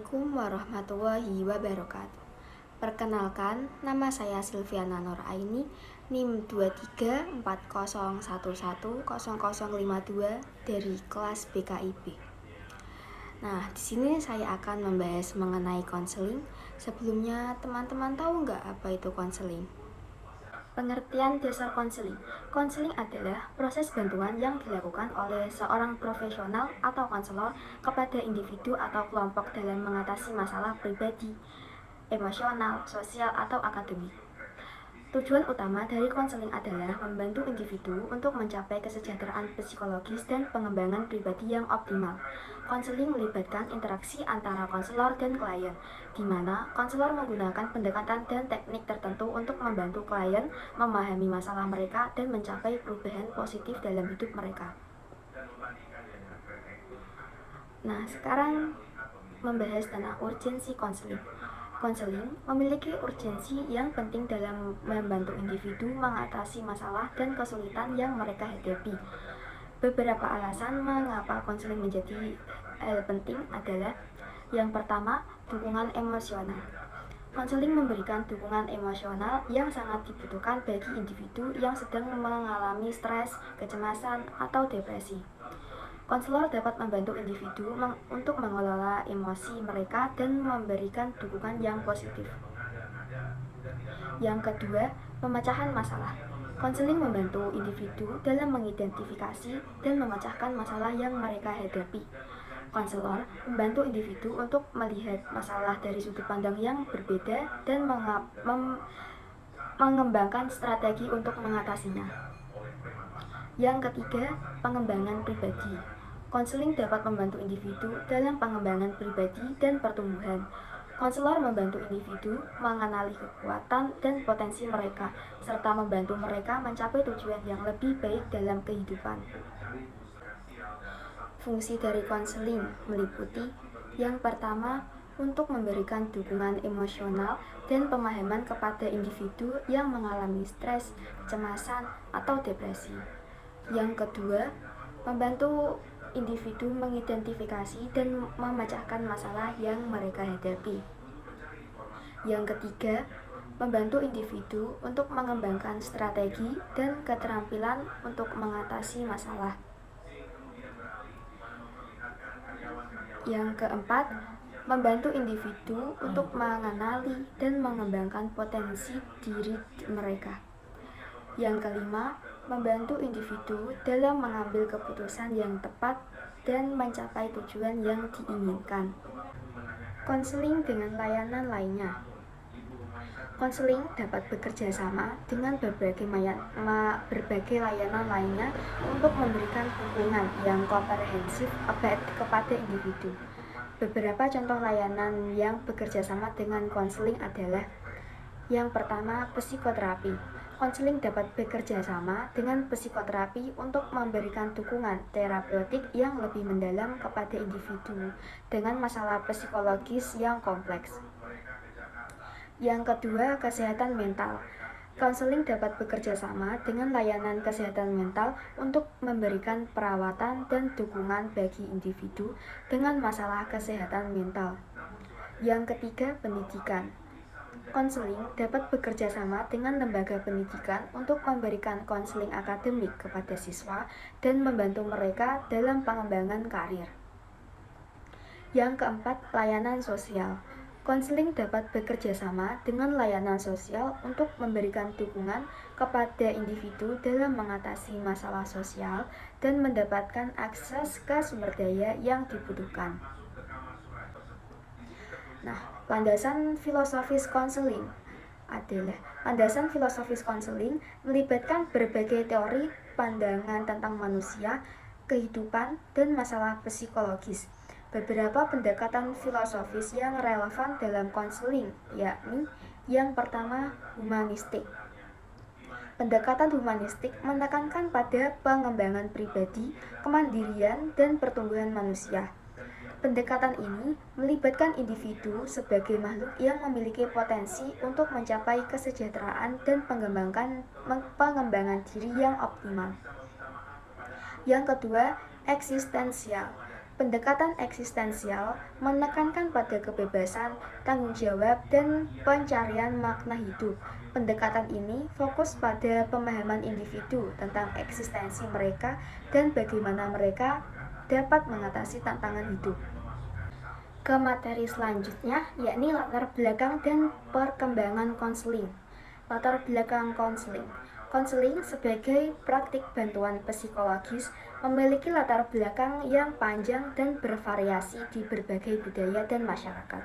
Assalamualaikum warahmatullahi wabarakatuh. Perkenalkan, nama saya Silviana Nuraini, NIM 2340110052 dari kelas BKIB. Nah, di sini saya akan membahas mengenai konseling. Sebelumnya, teman-teman tahu nggak apa itu konseling? Pengertian dasar konseling. Konseling adalah proses bantuan yang dilakukan oleh seorang profesional atau konselor kepada individu atau kelompok dalam mengatasi masalah pribadi, emosional, sosial, atau akademik. Tujuan utama dari konseling adalah membantu individu untuk mencapai kesejahteraan psikologis dan pengembangan pribadi yang optimal. Konseling melibatkan interaksi antara konselor dan klien, di mana konselor menggunakan pendekatan dan teknik tertentu untuk membantu klien memahami masalah mereka dan mencapai perubahan positif dalam hidup mereka. Nah, sekarang membahas tentang urgensi konseling. Konseling memiliki urgensi yang penting dalam membantu individu mengatasi masalah dan kesulitan yang mereka hadapi. Beberapa alasan mengapa konseling menjadi hal penting adalah: yang pertama, dukungan emosional. Konseling memberikan dukungan emosional yang sangat dibutuhkan bagi individu yang sedang mengalami stres, kecemasan, atau depresi. Konselor dapat membantu individu untuk mengelola emosi mereka dan memberikan dukungan yang positif. Yang kedua, pemecahan masalah. Konseling membantu individu dalam mengidentifikasi dan memecahkan masalah yang mereka hadapi. Konselor membantu individu untuk melihat masalah dari sudut pandang yang berbeda dan mengembangkan strategi untuk mengatasinya. Yang ketiga, pengembangan pribadi. Konseling dapat membantu individu dalam pengembangan pribadi dan pertumbuhan. Konselor membantu individu mengenali kekuatan dan potensi mereka, serta membantu mereka mencapai tujuan yang lebih baik dalam kehidupan. Fungsi dari konseling meliputi: yang pertama, untuk memberikan dukungan emosional dan pemahaman kepada individu yang mengalami stres, kecemasan, atau depresi. Yang kedua, membantu individu mengidentifikasi dan memecahkan masalah yang mereka hadapi. Yang ketiga, membantu individu untuk mengembangkan strategi dan keterampilan untuk mengatasi masalah. Yang keempat, membantu individu untuk mengenali dan mengembangkan potensi diri mereka. Yang kelima, membantu individu dalam mengambil keputusan yang tepat dan mencapai tujuan yang diinginkan. Konseling dengan layanan lainnya. Konseling dapat bekerja sama dengan berbagai layanan lainnya untuk memberikan dukungan yang komprehensif kepada individu. Beberapa contoh layanan yang bekerja sama dengan konseling adalah: yang pertama, psikoterapi. Konseling dapat bekerja sama dengan psikoterapi untuk memberikan dukungan terapeutik yang lebih mendalam kepada individu dengan masalah psikologis yang kompleks. Yang kedua, kesehatan mental. Konseling dapat bekerja sama dengan layanan kesehatan mental untuk memberikan perawatan dan dukungan bagi individu dengan masalah kesehatan mental. Yang ketiga, pendidikan. Konseling dapat bekerja sama dengan lembaga pendidikan untuk memberikan konseling akademik kepada siswa dan membantu mereka dalam pengembangan karir. Yang keempat, layanan sosial. Konseling dapat bekerja sama dengan layanan sosial untuk memberikan dukungan kepada individu dalam mengatasi masalah sosial dan mendapatkan akses ke sumber daya yang dibutuhkan. Nah, landasan filosofis konseling adalah: landasan filosofis konseling melibatkan berbagai teori pandangan tentang manusia, kehidupan, dan masalah psikologis. Beberapa pendekatan filosofis yang relevan dalam konseling yakni: yang pertama, humanistik. Pendekatan humanistik menekankan pada pengembangan pribadi, kemandirian, dan pertumbuhan manusia. Pendekatan ini melibatkan individu sebagai makhluk yang memiliki potensi untuk mencapai kesejahteraan dan pengembangan diri yang optimal. Yang kedua, eksistensial. Pendekatan eksistensial menekankan pada kebebasan, tanggung jawab, dan pencarian makna hidup. Pendekatan ini fokus pada pemahaman individu tentang eksistensi mereka dan bagaimana mereka dapat mengatasi tantangan hidup. Ke materi selanjutnya, yakni latar belakang dan perkembangan konseling. Latar belakang konseling. Konseling sebagai praktik bantuan psikologis memiliki latar belakang yang panjang dan bervariasi di berbagai budaya dan masyarakat.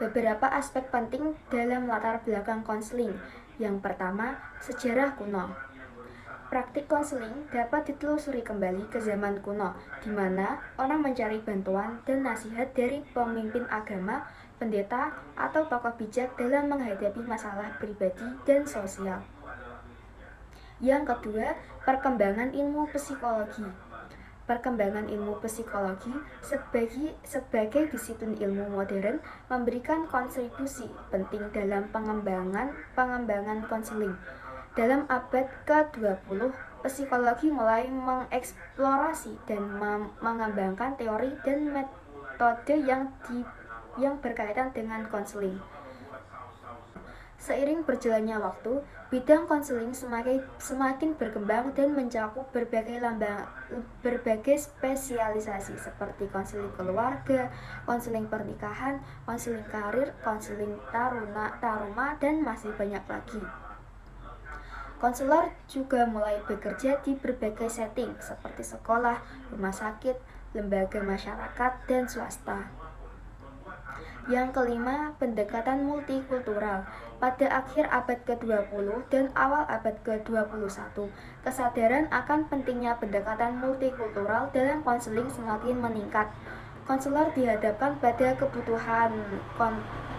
Beberapa aspek penting dalam latar belakang konseling. Yang pertama, sejarah kuno. Praktik konseling dapat ditelusuri kembali ke zaman kuno, di mana orang mencari bantuan dan nasihat dari pemimpin agama, pendeta, atau tokoh bijak dalam menghadapi masalah pribadi dan sosial. Yang kedua, perkembangan ilmu psikologi. Perkembangan ilmu psikologi sebagai disiplin ilmu modern memberikan kontribusi penting dalam pengembangan konseling. Dalam abad ke-20, psikologi mulai mengeksplorasi dan mengembangkan teori dan metode yang berkaitan dengan konseling. Seiring berjalannya waktu, bidang konseling semakin berkembang dan mencakup berbagai spesialisasi seperti konseling keluarga, konseling pernikahan, konseling karir, konseling taruna, dan masih banyak lagi. Konselor juga mulai bekerja di berbagai setting seperti sekolah, rumah sakit, lembaga masyarakat, dan swasta. Yang kelima, pendekatan multikultural. Pada akhir abad ke-20 dan awal abad ke-21, kesadaran akan pentingnya pendekatan multikultural dalam konseling semakin meningkat. Konselor dihadapkan pada kebutuhan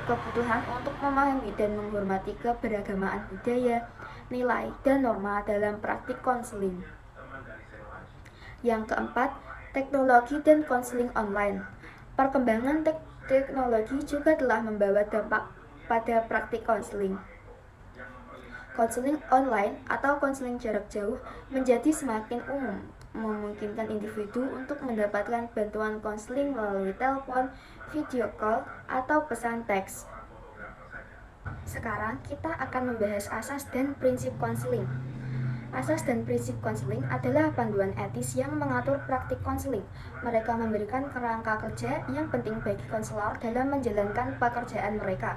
untuk memahami dan menghormati keberagaman budaya, nilai, dan norma dalam praktik konseling. Yang keempat, teknologi dan konseling online. Perkembangan teknologi juga telah membawa dampak pada praktik konseling. Konseling online atau konseling jarak jauh menjadi semakin umum, memungkinkan individu untuk mendapatkan bantuan konseling melalui telepon, video call, atau pesan teks. Sekarang kita akan membahas asas dan prinsip konseling. Asas dan prinsip konseling adalah panduan etis yang mengatur praktik konseling. Mereka memberikan kerangka kerja yang penting bagi konselor dalam menjalankan pekerjaan mereka.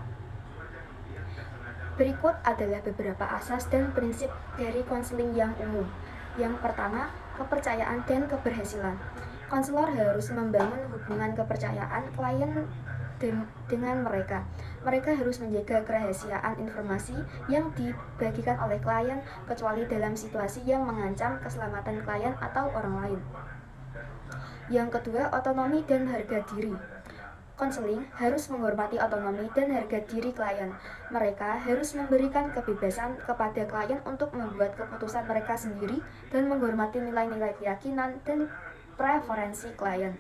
Berikut adalah beberapa asas dan prinsip dari konseling yang umum. Yang pertama, kepercayaan dan keberhasilan. Konselor harus membangun hubungan kepercayaan klien dengan mereka. Mereka harus menjaga kerahasiaan informasi yang dibagikan oleh klien, kecuali dalam situasi yang mengancam keselamatan klien atau orang lain. Yang kedua, otonomi dan harga diri. Konseling harus menghormati otonomi dan harga diri klien. Mereka harus memberikan kebebasan kepada klien untuk membuat keputusan mereka sendiri dan menghormati nilai-nilai keyakinan dan preferensi klien.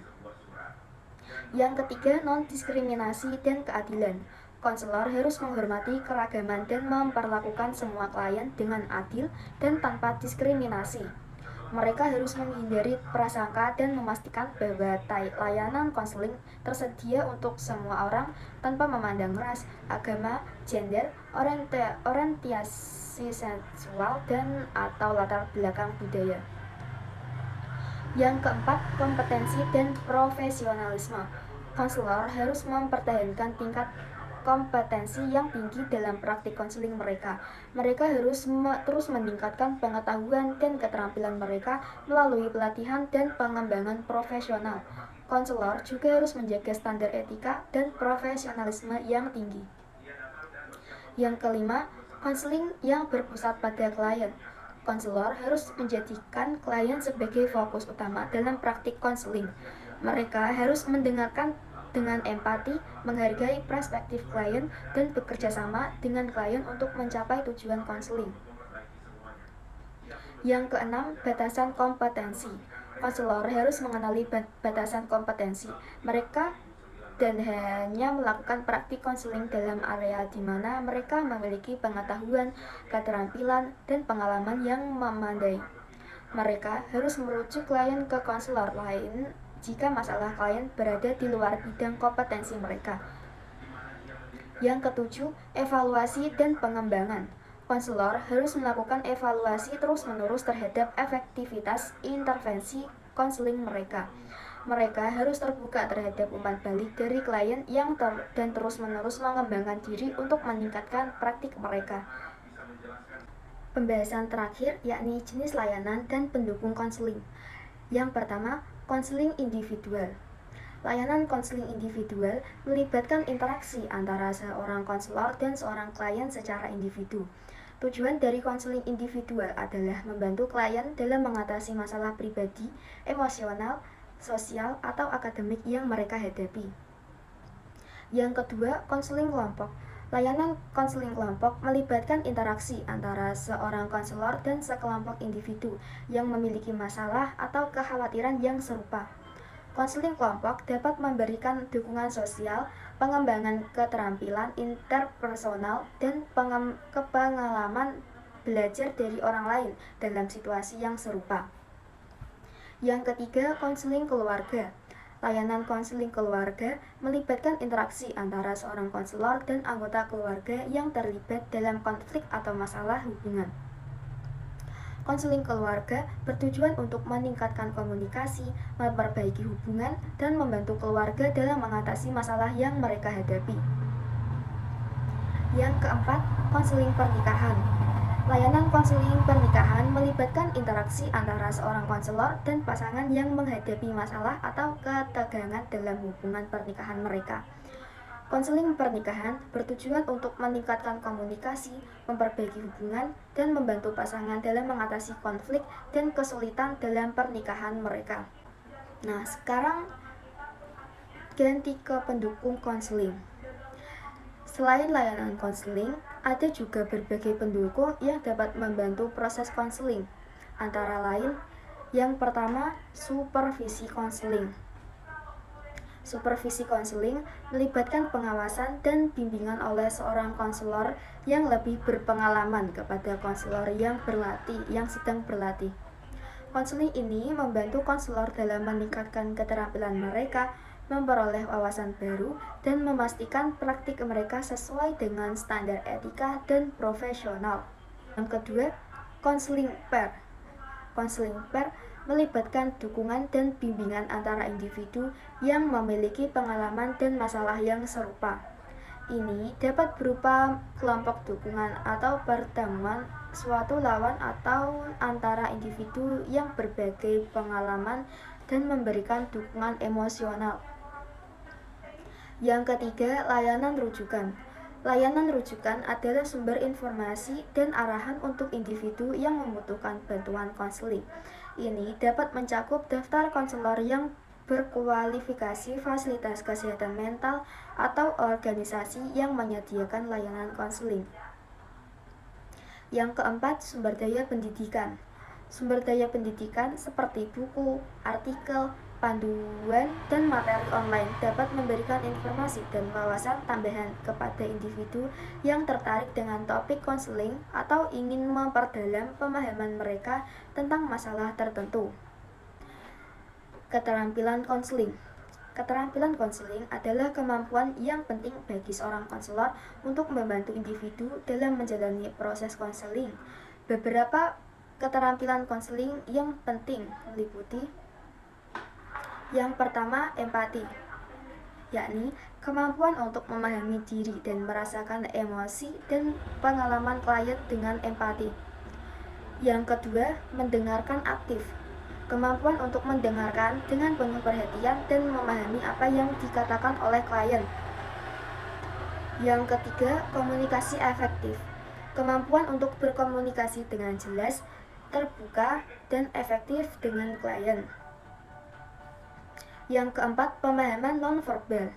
Yang ketiga, non-diskriminasi dan keadilan. Konselor harus menghormati keragaman dan memperlakukan semua klien dengan adil dan tanpa diskriminasi. Mereka harus menghindari prasangka dan memastikan bahwa layanan konseling tersedia untuk semua orang tanpa memandang ras, agama, gender, orientasi seksual, dan atau latar belakang budaya. Yang keempat, kompetensi dan profesionalisme. Konselor harus mempertahankan tingkat kompetensi yang tinggi dalam praktik konseling mereka. Mereka harus terus meningkatkan pengetahuan dan keterampilan mereka melalui pelatihan dan pengembangan profesional. Konselor juga harus menjaga standar etika dan profesionalisme yang tinggi. Yang kelima, konseling yang berpusat pada klien. Konselor harus menjadikan klien sebagai fokus utama dalam praktik konseling. Mereka harus mendengarkan dengan empati, menghargai perspektif klien, dan bekerja sama dengan klien untuk mencapai tujuan konseling. Yang keenam, batasan kompetensi. Konselor harus mengenali batasan kompetensi mereka dan hanya melakukan praktik konseling dalam area di mana mereka memiliki pengetahuan, keterampilan, dan pengalaman yang memadai. Mereka harus merujuk klien ke konselor lain jika masalah klien berada di luar bidang kompetensi mereka. Yang ketujuh, evaluasi dan pengembangan. Konselor harus melakukan evaluasi terus-menerus terhadap efektivitas intervensi konseling mereka. Mereka harus terbuka terhadap umpan balik dari klien dan terus-menerus mengembangkan diri untuk meningkatkan praktik mereka. Pembahasan terakhir yakni jenis layanan dan pendukung konseling. Yang pertama, konseling individual. Layanan konseling individual melibatkan interaksi antara seorang konselor dan seorang klien secara individu. Tujuan dari konseling individual adalah membantu klien dalam mengatasi masalah pribadi, emosional, sosial, atau akademik yang mereka hadapi. Yang kedua, konseling kelompok. Layanan konseling kelompok melibatkan interaksi antara seorang konselor dan sekelompok individu yang memiliki masalah atau kekhawatiran yang serupa. Konseling kelompok dapat memberikan dukungan sosial, pengembangan keterampilan interpersonal, dan pengalaman belajar dari orang lain dalam situasi yang serupa. Yang ketiga, konseling keluarga. Layanan konseling keluarga melibatkan interaksi antara seorang konselor dan anggota keluarga yang terlibat dalam konflik atau masalah hubungan. Konseling keluarga bertujuan untuk meningkatkan komunikasi, memperbaiki hubungan, dan membantu keluarga dalam mengatasi masalah yang mereka hadapi. Yang keempat, konseling pernikahan. Layanan konseling pernikahan melibatkan interaksi antara seorang konselor dan pasangan yang menghadapi masalah atau ketegangan dalam hubungan pernikahan mereka. Konseling pernikahan bertujuan untuk meningkatkan komunikasi, memperbaiki hubungan, dan membantu pasangan dalam mengatasi konflik dan kesulitan dalam pernikahan mereka. Nah, sekarang ganti ke pendukung konseling. Selain layanan konseling, ada juga berbagai pendukung yang dapat membantu proses konseling. Antara lain, yang pertama, supervisi konseling. Supervisi konseling melibatkan pengawasan dan bimbingan oleh seorang konselor yang lebih berpengalaman kepada konselor yang sedang berlatih. Konseling ini membantu konselor dalam meningkatkan keterampilan mereka, memperoleh wawasan baru, dan memastikan praktik mereka sesuai dengan standar etika dan profesional. Yang kedua, konseling pair. Konseling pair melibatkan dukungan dan bimbingan antara individu yang memiliki pengalaman dan masalah yang serupa. Ini dapat berupa kelompok dukungan atau pertemuan suatu lawan atau antara individu yang berbagai pengalaman dan memberikan dukungan emosional. Yang ketiga, layanan rujukan. Layanan rujukan adalah sumber informasi dan arahan untuk individu yang membutuhkan bantuan konseling. Ini dapat mencakup daftar konselor yang berkualifikasi, fasilitas kesehatan mental, atau organisasi yang menyediakan layanan konseling. Yang keempat, sumber daya pendidikan. Sumber daya pendidikan seperti buku, artikel, panduan, dan materi online dapat memberikan informasi dan wawasan tambahan kepada individu yang tertarik dengan topik konseling atau ingin memperdalam pemahaman mereka tentang masalah tertentu. Keterampilan konseling. Keterampilan konseling adalah kemampuan yang penting bagi seorang konselor untuk membantu individu dalam menjalani proses konseling. Beberapa keterampilan konseling yang penting meliputi: yang pertama, empati, yakni kemampuan untuk memahami diri dan merasakan emosi dan pengalaman klien dengan empati. Yang kedua, mendengarkan aktif, kemampuan untuk mendengarkan dengan penuh perhatian dan memahami apa yang dikatakan oleh klien. Yang ketiga, komunikasi efektif, kemampuan untuk berkomunikasi dengan jelas, terbuka, dan efektif dengan klien. Yang keempat, pemahaman nonverbal,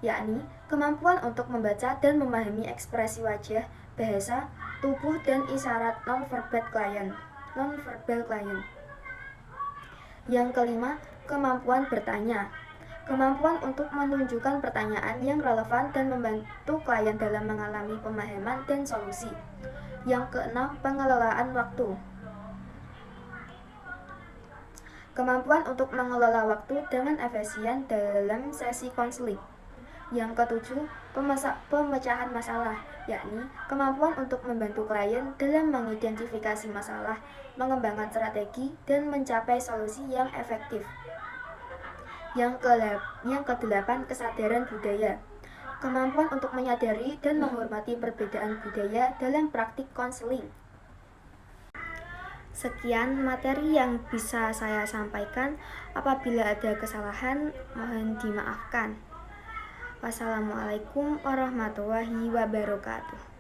yakni kemampuan untuk membaca dan memahami ekspresi wajah, bahasa tubuh, dan isyarat nonverbal klien. Yang kelima, kemampuan bertanya, kemampuan untuk menunjukkan pertanyaan yang relevan dan membantu klien dalam mengalami pemahaman dan solusi. Yang keenam, pengelolaan waktu. Kemampuan untuk mengelola waktu dengan efisien dalam sesi konseling. Yang ketujuh, pemecahan masalah, yakni kemampuan untuk membantu klien dalam mengidentifikasi masalah, mengembangkan strategi, dan mencapai solusi yang efektif. Yang kedelapan, kesadaran budaya. Kemampuan untuk menyadari dan menghormati perbedaan budaya dalam praktik konseling. Sekian materi yang bisa saya sampaikan. Apabila ada kesalahan, mohon dimaafkan. Wassalamualaikum warahmatullahi wabarakatuh.